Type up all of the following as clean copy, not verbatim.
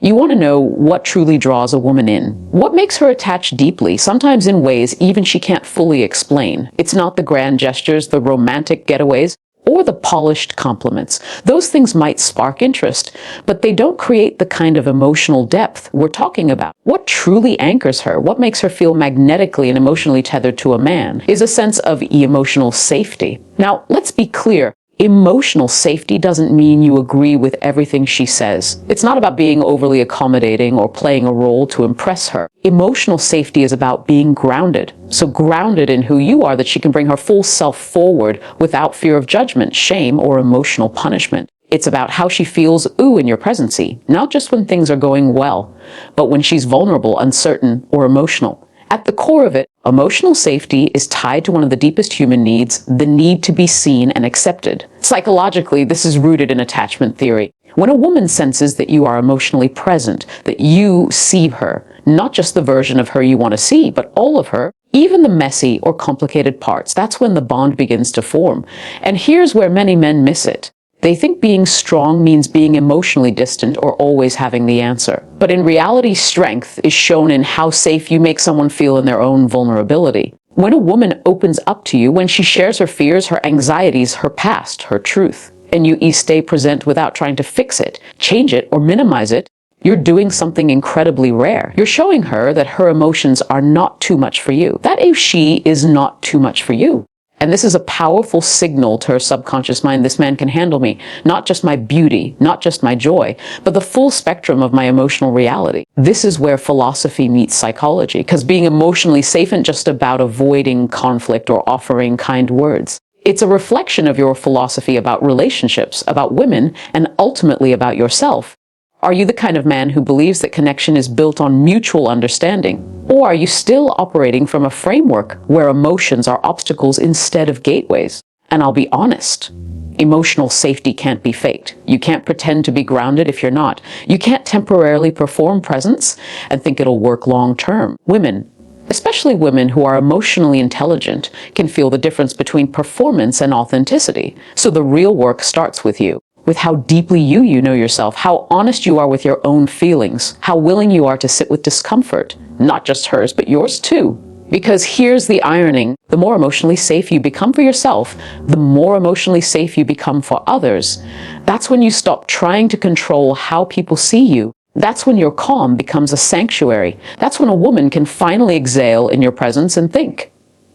You want to know what truly draws a woman in. What makes her attach deeply, sometimes in ways even she can't fully explain. It's not the grand gestures, the romantic getaways, or the polished compliments. Those things might spark interest, but they don't create the kind of emotional depth we're talking about. What truly anchors her, what makes her feel magnetically and emotionally tethered to a man, is a sense of emotional safety. Now, let's be clear. Emotional safety doesn't mean you agree with everything she says. It's not about being overly accommodating or playing a role to impress her. Emotional safety is about being grounded. So grounded in who you are, that she can bring her full self forward without fear of judgment, shame, or emotional punishment. It's about how she feels in your presence, not just when things are going well, but when she's vulnerable, uncertain, or emotional. At the core of it, emotional safety is tied to one of the deepest human needs, the need to be seen and accepted. Psychologically, this is rooted in attachment theory. When a woman senses that you are emotionally present, that you see her, not just the version of her you want to see, but all of her, even the messy or complicated parts, that's when the bond begins to form. And here's where many men miss it. They think being strong means being emotionally distant or always having the answer. But in reality, strength is shown in how safe you make someone feel in their own vulnerability. When a woman opens up to you, when she shares her fears, her anxieties, her past, her truth, and you stay present without trying to fix it, change it, or minimize it, you're doing something incredibly rare. You're showing her that her emotions are not too much for you, that she is not too much for you. And this is a powerful signal to her subconscious mind. This man can handle me, not just my beauty, not just my joy, but the full spectrum of my emotional reality. This is where philosophy meets psychology, because being emotionally safe isn't just about avoiding conflict or offering kind words. It's a reflection of your philosophy about relationships, about women, and ultimately about yourself. Are you the kind of man who believes that connection is built on mutual understanding? Or are you still operating from a framework where emotions are obstacles instead of gateways? And I'll be honest, emotional safety can't be faked. You can't pretend to be grounded if you're not. You can't temporarily perform presence and think it'll work long term. Women, especially women who are emotionally intelligent, can feel the difference between performance and authenticity. So the real work starts with you. With how deeply you know yourself, how honest you are with your own feelings, how willing you are to sit with discomfort, not just hers, but yours too. Because here's the irony, the more emotionally safe you become for yourself, the more emotionally safe you become for others. That's when you stop trying to control how people see you. That's when your calm becomes a sanctuary. That's when a woman can finally exhale in your presence and think,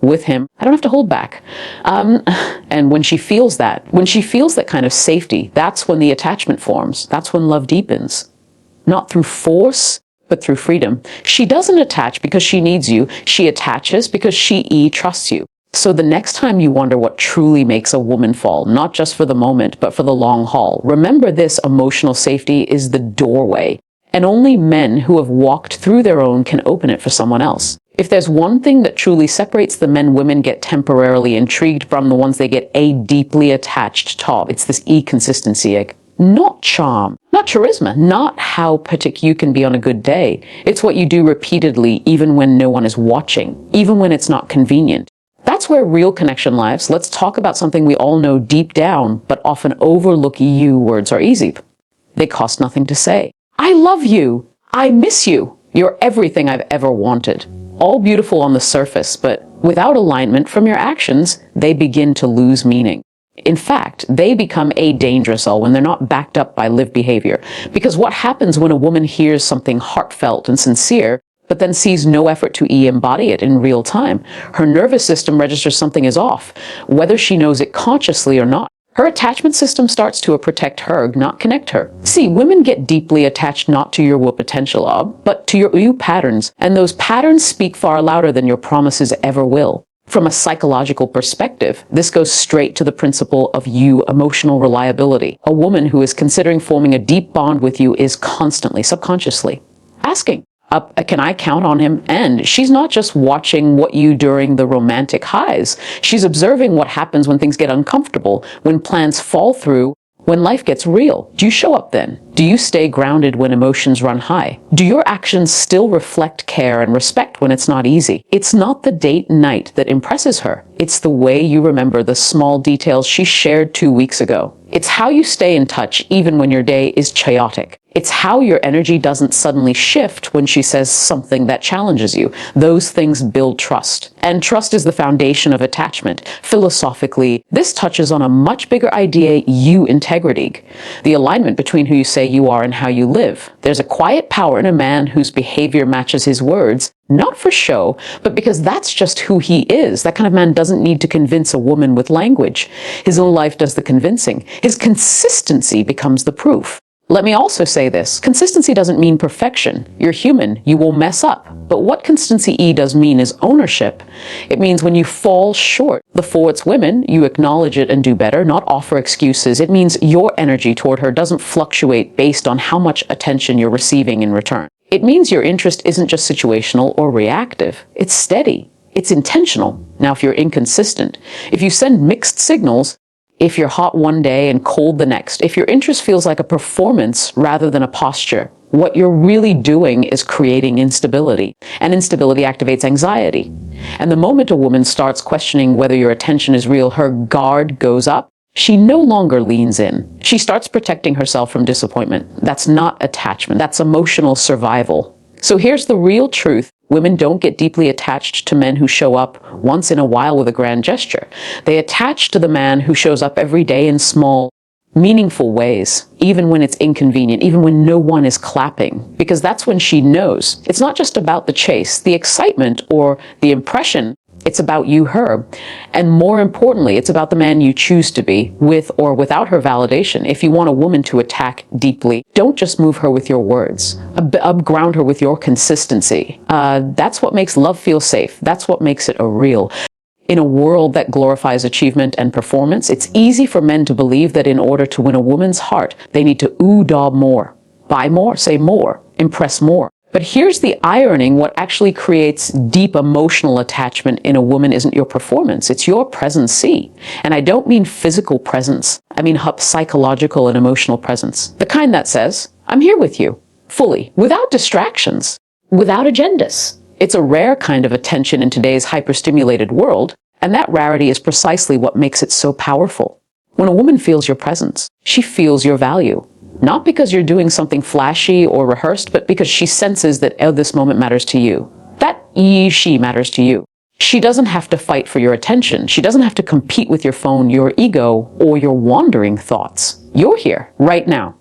with him, I don't have to hold back. And when she feels that kind of safety, that's when the attachment forms. That's when love deepens. Not through force, but through freedom. She doesn't attach because she needs you. She attaches because she trusts you. So the next time you wonder what truly makes a woman fall, not just for the moment, but for the long haul, remember this: emotional safety is the doorway. And only men who have walked through their own can open it for someone else. If there's one thing that truly separates the men women get temporarily intrigued from the ones they get deeply attached to, it's this consistency. Not charm, not charisma, not how particular you can be on a good day. It's what you do repeatedly, even when no one is watching, even when it's not convenient. That's where real connection lies. Let's talk about something we all know deep down, but often overlook. Words are easy. They cost nothing to say. I love you. I miss you. You're everything I've ever wanted. All beautiful on the surface, but without alignment from your actions, they begin to lose meaning. In fact, they become dangerous when they're not backed up by lived behavior. Because what happens when a woman hears something heartfelt and sincere, but then sees no effort to embody it in real time? Her nervous system registers something is off, whether she knows it consciously or not. Her attachment system starts to protect her, not connect her. See, women get deeply attached not to your potential, but to your patterns. And those patterns speak far louder than your promises ever will. From a psychological perspective, this goes straight to the principle of emotional reliability. A woman who is considering forming a deep bond with you is constantly, subconsciously, asking, can I count on him? And she's not just watching what you during the romantic highs. She's observing what happens when things get uncomfortable, when plans fall through, when life gets real. Do you show up then? Do you stay grounded when emotions run high? Do your actions still reflect care and respect when it's not easy? It's not the date night that impresses her. It's the way you remember the small details she shared 2 weeks ago. It's how you stay in touch even when your day is chaotic. It's how your energy doesn't suddenly shift when she says something that challenges you. Those things build trust. And trust is the foundation of attachment. Philosophically, this touches on a much bigger idea, integrity. The alignment between who you say you are and how you live. There's a quiet power in a man whose behavior matches his words, not for show, but because that's just who he is. That kind of man doesn't need to convince a woman with language. His own life does the convincing. His consistency becomes the proof. Let me also say this. Consistency doesn't mean perfection. You're human. You will mess up. But what consistency does mean is ownership. It means when you fall short, before it's women, you acknowledge it and do better, not offer excuses. It means your energy toward her doesn't fluctuate based on how much attention you're receiving in return. It means your interest isn't just situational or reactive. It's steady. It's intentional. Now, if you're inconsistent, if you send mixed signals, if you're hot one day and cold the next, if your interest feels like a performance rather than a posture, what you're really doing is creating instability. And instability activates anxiety. And the moment a woman starts questioning whether your attention is real, her guard goes up. She no longer leans in. She starts protecting herself from disappointment. That's not attachment. That's emotional survival. So here's the real truth. Women don't get deeply attached to men who show up once in a while with a grand gesture. They attach to the man who shows up every day in small, meaningful ways, even when it's inconvenient, even when no one is clapping, because that's when she knows. It's not just about the chase, the excitement, or the impression. It's about you, her. And more importantly, it's about the man you choose to be, with or without her validation. If you want a woman to attack deeply, don't just move her with your words. Ground her with your consistency. That's what makes love feel safe. That's what makes it a real. In a world that glorifies achievement and performance, it's easy for men to believe that in order to win a woman's heart, they need to ooh-dah more, buy more, say more, impress more. But here's the irony. What actually creates deep emotional attachment in a woman isn't your performance, it's your presence. And I don't mean physical presence. I mean psychological and emotional presence. The kind that says, I'm here with you, fully, without distractions, without agendas. It's a rare kind of attention in today's hyperstimulated world, and that rarity is precisely what makes it so powerful. When a woman feels your presence, she feels your value. Not because you're doing something flashy or rehearsed, but because she senses that, oh, this moment matters to you. That she matters to you. She doesn't have to fight for your attention. She doesn't have to compete with your phone, your ego, or your wandering thoughts. You're here, right now.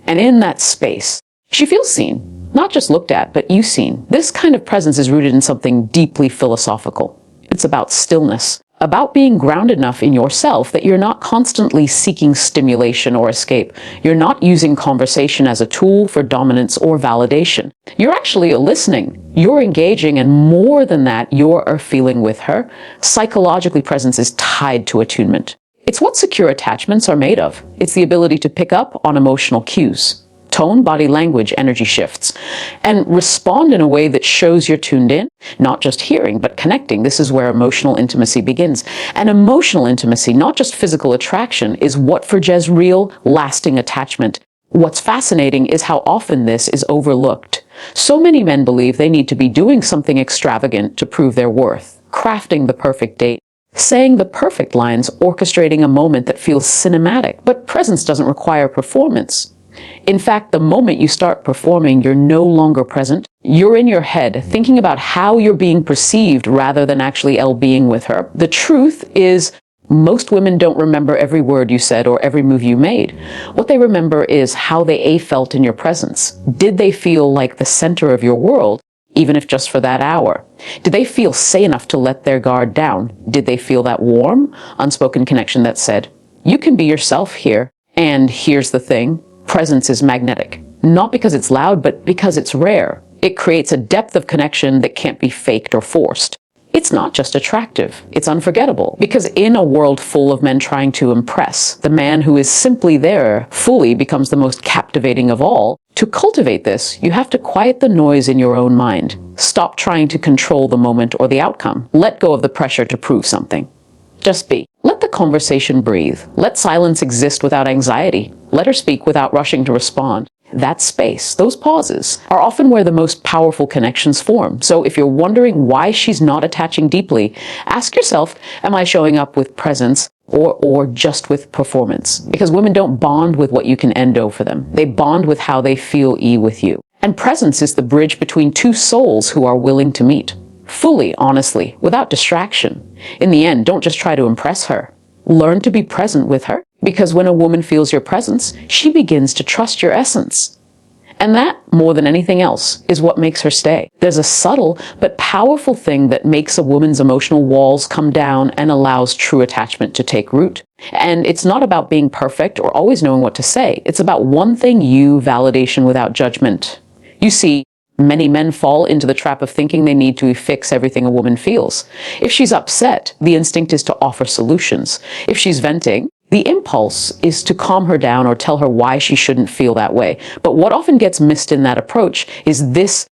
And in that space, she feels seen. Not just looked at, but you seen. This kind of presence is rooted in something deeply philosophical. It's about stillness. About being grounded enough in yourself that you're not constantly seeking stimulation or escape. You're not using conversation as a tool for dominance or validation. You're actually listening. You're engaging, and more than that, you're feeling with her. Psychologically, presence is tied to attunement. It's what secure attachments are made of. It's the ability to pick up on emotional cues. Tone, body language, energy shifts, and respond in a way that shows you're tuned in, not just hearing, but connecting. This is where emotional intimacy begins. And emotional intimacy, not just physical attraction, is what for Jez real, lasting attachment. What's fascinating is how often this is overlooked. So many men believe they need to be doing something extravagant to prove their worth, crafting the perfect date, saying the perfect lines, orchestrating a moment that feels cinematic. But presence doesn't require performance. In fact, the moment you start performing, you're no longer present. You're in your head, thinking about how you're being perceived rather than actually being with her. The truth is, most women don't remember every word you said or every move you made. What they remember is how they felt in your presence. Did they feel like the center of your world, even if just for that hour? Did they feel safe enough to let their guard down? Did they feel that warm, unspoken connection that said, you can be yourself here? And here's the thing. Presence is magnetic, not because it's loud, but because it's rare. It creates a depth of connection that can't be faked or forced. It's not just attractive, it's unforgettable. Because in a world full of men trying to impress, the man who is simply there fully becomes the most captivating of all. To cultivate this, you have to quiet the noise in your own mind. Stop trying to control the moment or the outcome. Let go of the pressure to prove something. Just be. Let the conversation breathe. Let silence exist without anxiety. Let her speak without rushing to respond. That space, those pauses, are often where the most powerful connections form. So if you're wondering why she's not attaching deeply, ask yourself, am I showing up with presence or just with performance? Because women don't bond with what you can endo for them. They bond with how they feel with you. And presence is the bridge between two souls who are willing to meet. Fully, honestly, without distraction. In the end, don't just try to impress her. Learn to be present with her. Because when a woman feels your presence, she begins to trust your essence. And that, more than anything else, is what makes her stay. There's a subtle but powerful thing that makes a woman's emotional walls come down and allows true attachment to take root. And it's not about being perfect or always knowing what to say. It's about one thing: validation without judgment. You see, many men fall into the trap of thinking they need to fix everything a woman feels. If she's upset, the instinct is to offer solutions. If she's venting, the impulse is to calm her down or tell her why she shouldn't feel that way. But what often gets missed in that approach is this: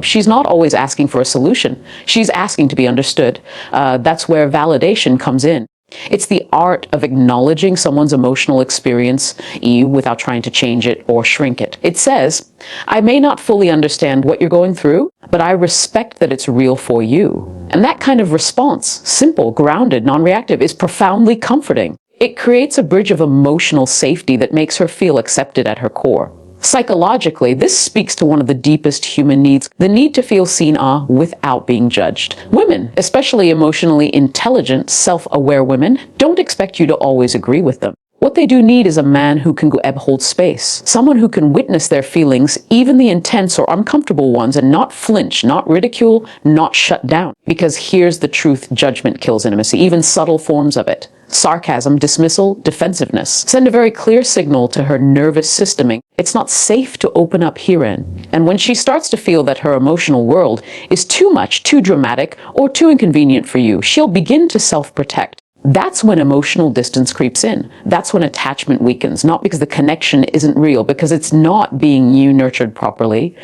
she's not always asking for a solution. She's asking to be understood. That's where validation comes in. It's the art of acknowledging someone's emotional experience without trying to change it or shrink it. It says, I may not fully understand what you're going through, but I respect that it's real for you. And that kind of response, simple, grounded, non-reactive, is profoundly comforting. It creates a bridge of emotional safety that makes her feel accepted at her core. Psychologically, this speaks to one of the deepest human needs, the need to feel seen without being judged. Women, especially emotionally intelligent, self-aware women, don't expect you to always agree with them. What they do need is a man who can hold space, someone who can witness their feelings, even the intense or uncomfortable ones, and not flinch, not ridicule, not shut down. Because here's the truth: judgment kills intimacy, even subtle forms of it. Sarcasm, dismissal, defensiveness send a very clear signal to her nervous system. It's not safe to open up herein. And when she starts to feel that her emotional world is too much, too dramatic, or too inconvenient for you, she'll begin to self-protect. That's when emotional distance creeps in. That's when attachment weakens, not because the connection isn't real, because it's not being nurtured properly.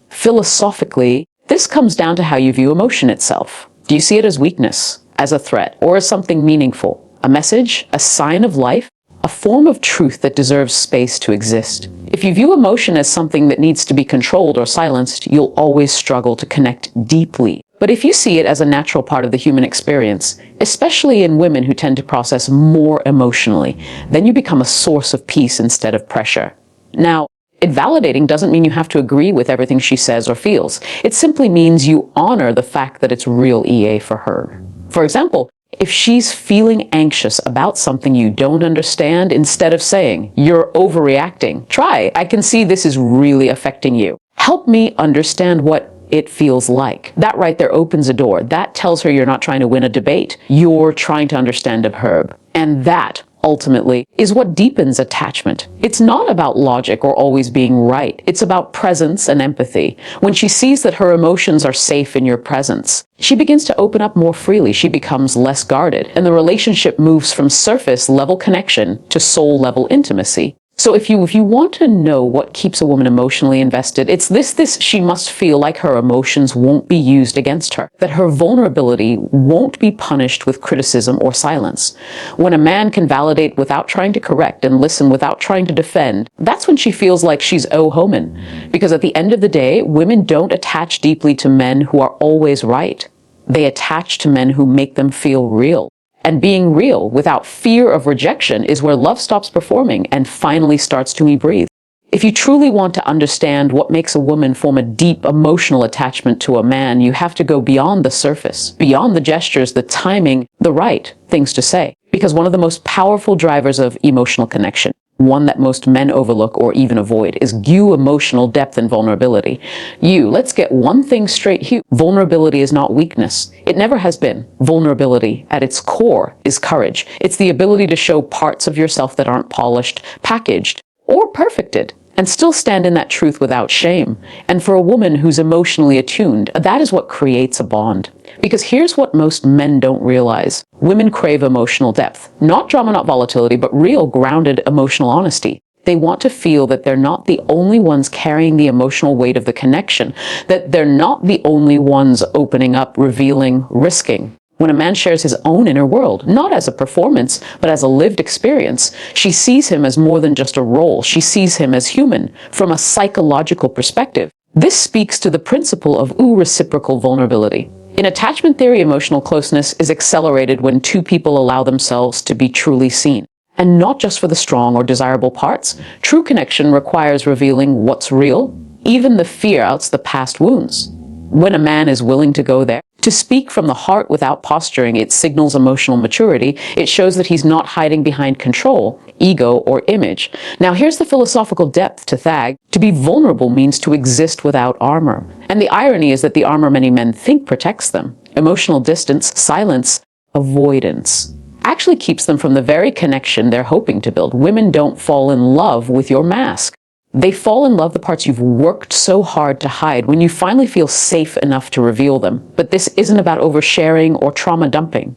Philosophically, this comes down to how you view emotion itself. Do you see it as weakness, as a threat, or as something meaningful? A message, a sign of life, a form of truth that deserves space to exist. If you view emotion as something that needs to be controlled or silenced, you'll always struggle to connect deeply. But if you see it as a natural part of the human experience, especially in women who tend to process more emotionally, then you become a source of peace instead of pressure. Now, invalidating doesn't mean you have to agree with everything she says or feels. It simply means you honor the fact that it's real for her. For example, if she's feeling anxious about something you don't understand, instead of saying, you're overreacting, try, I can see this is really affecting you. Help me understand what it feels like. That right there opens a door. That tells her you're not trying to win a debate. You're trying to understand her. And that, ultimately, is what deepens attachment. It's not about logic or always being right. It's about presence and empathy. When she sees that her emotions are safe in your presence, she begins to open up more freely. She becomes less guarded, and the relationship moves from surface-level connection to soul-level intimacy. So if you want to know what keeps a woman emotionally invested, it's this: she must feel like her emotions won't be used against her, that her vulnerability won't be punished with criticism or silence. When a man can validate without trying to correct and listen without trying to defend, that's when she feels like she's homen. Because at the end of the day, women don't attach deeply to men who are always right. They attach to men who make them feel real. And being real without fear of rejection is where love stops performing and finally starts to breathe. If you truly want to understand what makes a woman form a deep emotional attachment to a man, you have to go beyond the surface, beyond the gestures, the timing, the right things to say. Because one of the most powerful drivers of emotional connection, one that most men overlook or even avoid, is emotional depth and vulnerability. Let's get one thing straight, vulnerability is not weakness. It never has been. Vulnerability, at its core, is courage. It's the ability to show parts of yourself that aren't polished, packaged, or perfected, and still stand in that truth without shame. And for a woman who's emotionally attuned, that is what creates a bond. Because here's what most men don't realize. Women crave emotional depth. Not drama, not volatility, but real, grounded emotional honesty. They want to feel that they're not the only ones carrying the emotional weight of the connection, that they're not the only ones opening up, revealing, risking. When a man shares his own inner world, not as a performance, but as a lived experience, she sees him as more than just a role. She sees him as human, from a psychological perspective. This speaks to the principle of reciprocal vulnerability. In attachment theory, emotional closeness is accelerated when two people allow themselves to be truly seen. And not just for the strong or desirable parts. True connection requires revealing what's real, even the fear outs the past wounds. When a man is willing to go there, to speak from the heart without posturing, it signals emotional maturity. It shows that he's not hiding behind control, ego, or image. Now here's the philosophical depth to Thag. To be vulnerable means to exist without armor. And the irony is that the armor many men think protects them, emotional distance, silence, avoidance, actually keeps them from the very connection they're hoping to build. Women don't fall in love with your mask. They fall in love the parts you've worked so hard to hide when you finally feel safe enough to reveal them. But this isn't about oversharing or trauma dumping.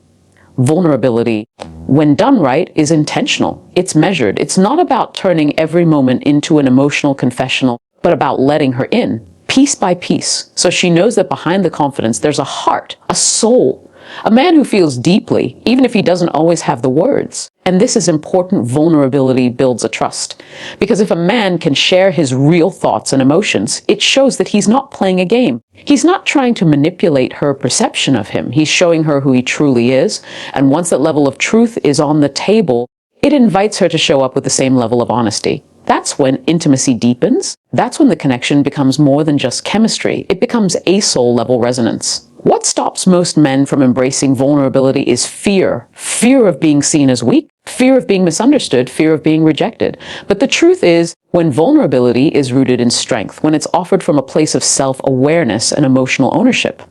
Vulnerability, when done right, is intentional. It's measured. It's not about turning every moment into an emotional confessional, but about letting her in, piece by piece, so she knows that behind the confidence there's a heart, a soul, a man who feels deeply, even if he doesn't always have the words. And this is important. Vulnerability builds a trust. Because if a man can share his real thoughts and emotions, it shows that he's not playing a game. He's not trying to manipulate her perception of him. He's showing her who he truly is. And once that level of truth is on the table, it invites her to show up with the same level of honesty. That's when intimacy deepens. That's when the connection becomes more than just chemistry. It becomes a soul-level resonance. What stops most men from embracing vulnerability is fear. Fear of being seen as weak, fear of being misunderstood, fear of being rejected. But the truth is, when vulnerability is rooted in strength, when it's offered from a place of self-awareness and emotional ownership,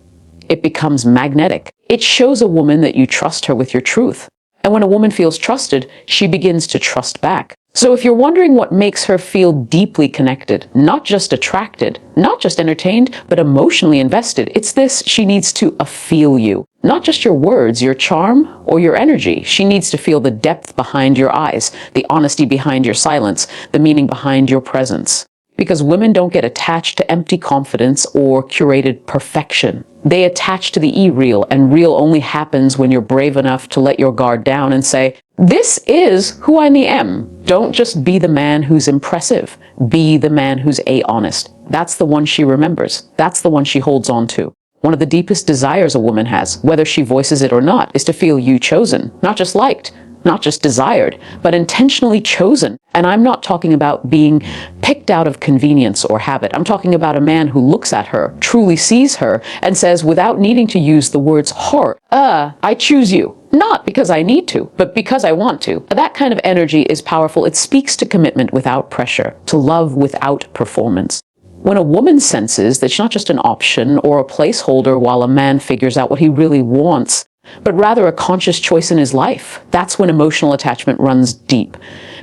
it becomes magnetic. It shows a woman that you trust her with your truth. And when a woman feels trusted, she begins to trust back. So if you're wondering what makes her feel deeply connected, not just attracted, not just entertained, but emotionally invested, it's this: she needs to feel you. Not just your words, your charm, or your energy. She needs to feel the depth behind your eyes, the honesty behind your silence, the meaning behind your presence. Because women don't get attached to empty confidence or curated perfection. They attach to the real, and real only happens when you're brave enough to let your guard down and say, this is who I am. Don't just be the man who's impressive. Be the man who's honest. That's the one she remembers. That's the one she holds on to. One of the deepest desires a woman has, whether she voices it or not, is to feel you chosen, not just liked, not just desired, but intentionally chosen. And I'm not talking about being picked out of convenience or habit. I'm talking about a man who looks at her, truly sees her, and says, without needing to use the words "whore," I choose you. Not because I need to, but because I want to. That kind of energy is powerful. It speaks to commitment without pressure, to love without performance. When a woman senses that she's not just an option or a placeholder while a man figures out what he really wants, but rather a conscious choice in his life, that's when emotional attachment runs deep.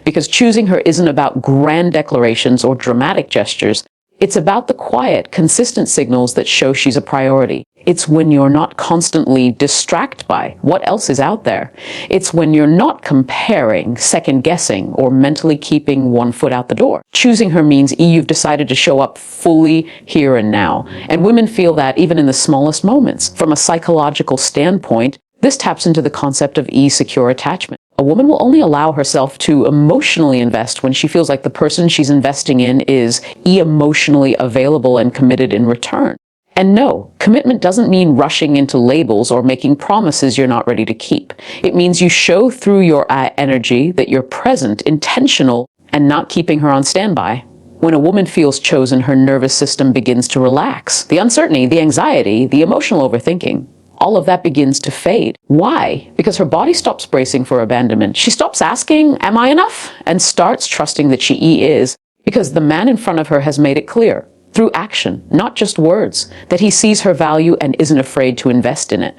Because choosing her isn't about grand declarations or dramatic gestures. It's about the quiet, consistent signals that show she's a priority. It's when you're not constantly distracted by what else is out there. It's when you're not comparing, second-guessing, or mentally keeping one foot out the door. Choosing her means you've decided to show up fully here and now. And women feel that even in the smallest moments. From a psychological standpoint, this taps into the concept of secure attachment. A woman will only allow herself to emotionally invest when she feels like the person she's investing in is emotionally available and committed in return. And no, commitment doesn't mean rushing into labels or making promises you're not ready to keep. It means you show through your energy that you're present, intentional, and not keeping her on standby. When a woman feels chosen, her nervous system begins to relax. The uncertainty, the anxiety, the emotional overthinking, all of that begins to fade. Why? Because her body stops bracing for abandonment. She stops asking, am I enough? And starts trusting that she is, because the man in front of her has made it clear, through action, not just words, that he sees her value and isn't afraid to invest in it.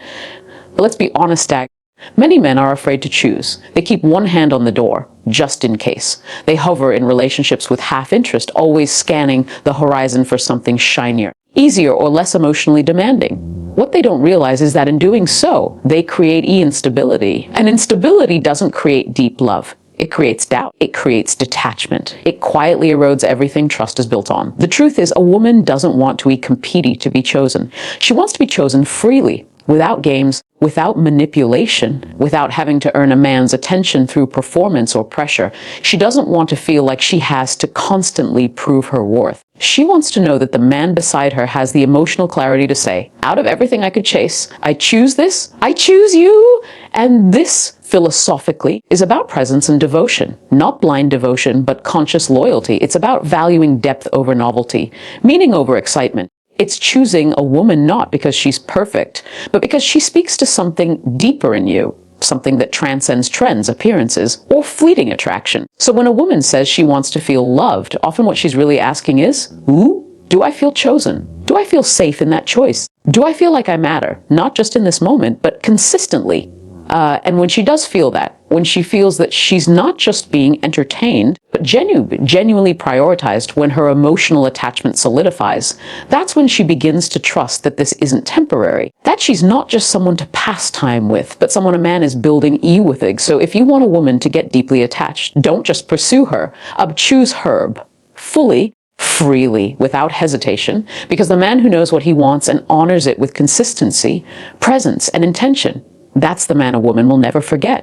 But let's be honest, Dag. Many men are afraid to choose. They keep one hand on the door, just in case. They hover in relationships with half interest, always scanning the horizon for something shinier, easier, or less emotionally demanding. What they don't realize is that in doing so, they create instability. And instability doesn't create deep love. It creates doubt. It creates detachment. It quietly erodes everything trust is built on. The truth is, a woman doesn't want to be competing to be chosen. She wants to be chosen freely. without games, without manipulation, without having to earn a man's attention through performance or pressure. She doesn't want to feel like she has to constantly prove her worth. She wants to know that the man beside her has the emotional clarity to say, out of everything I could chase, I choose this, I choose you. And this, philosophically, is about presence and devotion. Not blind devotion, but conscious loyalty. It's about valuing depth over novelty, meaning over excitement. It's choosing a woman not because she's perfect, but because she speaks to something deeper in you, something that transcends trends, appearances, or fleeting attraction. So when a woman says she wants to feel loved, often what she's really asking is, ooh, do I feel chosen? Do I feel safe in that choice? Do I feel like I matter? Not just in this moment, but consistently. And when she does feel that, when she feels that she's not just being entertained, but genuinely prioritized, when her emotional attachment solidifies, that's when she begins to trust that this isn't temporary, that she's not just someone to pass time with, but someone a man is building with. So if you want a woman to get deeply attached, don't just pursue her, choose Herb, fully, freely, without hesitation, because the man who knows what he wants and honors it with consistency, presence, and intention, that's the man a woman will never forget.